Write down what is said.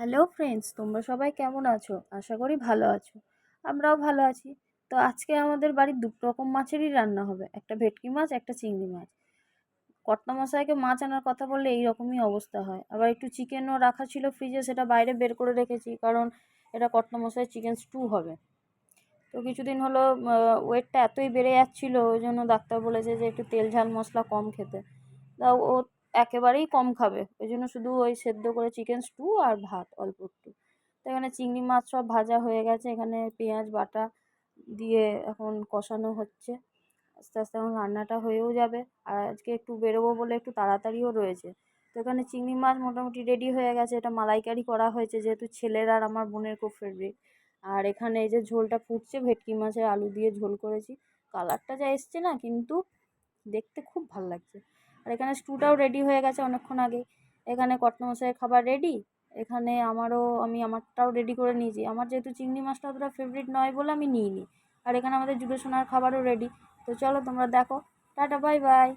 Hello friends, তোমরা সবাই কেমন আছো? আশা করি ভালো আছো। আমরাও ভালো আছি। তো আজকে আমাদের বাড়ির দু রকম মাছেরই রান্না হবে, একটা ভেটকি মাছ, একটা চিংড়ি মাছ। কর্তামশাইকে মাছ আনার কথা বললে এইরকমই অবস্থা হয়। আবার একটু চিকেনও রাখা ছিল ফ্রিজে, সেটা বাইরে বের করে রেখেছি, কারণ এটা কর্তামশাই চিকেন স্টু হবে। তো কিছুদিন হলো ওয়েটটা এতই বেড়ে যাচ্ছিল, ওই জন্য ডাক্তার বলেছে যে একটু তেল ঝাল মশলা কম খেতে। তা ও একেবারেই কম খাবে, ওই জন্য শুধু ওই সেদ্ধ করে চিকেন স্টু আর ভাত অল্প একটু। তো এখানে চিংড়ি মাছ সব ভাজা হয়ে গেছে, এখানে পেঁয়াজ বাটা দিয়ে এখন কষানো হচ্ছে। আস্তে আস্তে এখন রান্নাটা হয়েও যাবে। আর আজকে একটু বেরোবো বলে একটু তাড়াতাড়িও রয়েছে। তো এখানে চিংড়ি মাছ মোটামুটি রেডি হয়ে গেছে, এটা মালাইকারি করা হয়েছে যেহেতু ছেলের আর আমার বোনের খুব ফেভারিট। আর এখানে এই যে ঝোলটা ফুটছে, ভেটকি মাছের আলু দিয়ে ঝোল করেছি। কালারটা যা এসছে না, কিন্তু দেখতে খুব ভাল লাগছে। আর এখানে স্টুটাও রেডি হয়ে গেছে অনেকক্ষণ আগেই। এখানে কর্তামশাইয়ের খাবার রেডি। এখানে আমি আমারটাও রেডি করে নিয়েছি। আমার যেহেতু চিংড়ি মাছটা অতটা ফেভারিট নয় বলে আমি নিইনি। আর এখানে আমাদের জুড়ে সোনার খাবারও রেডি। তো চলো তোমরা দেখো। Tata, bye bye.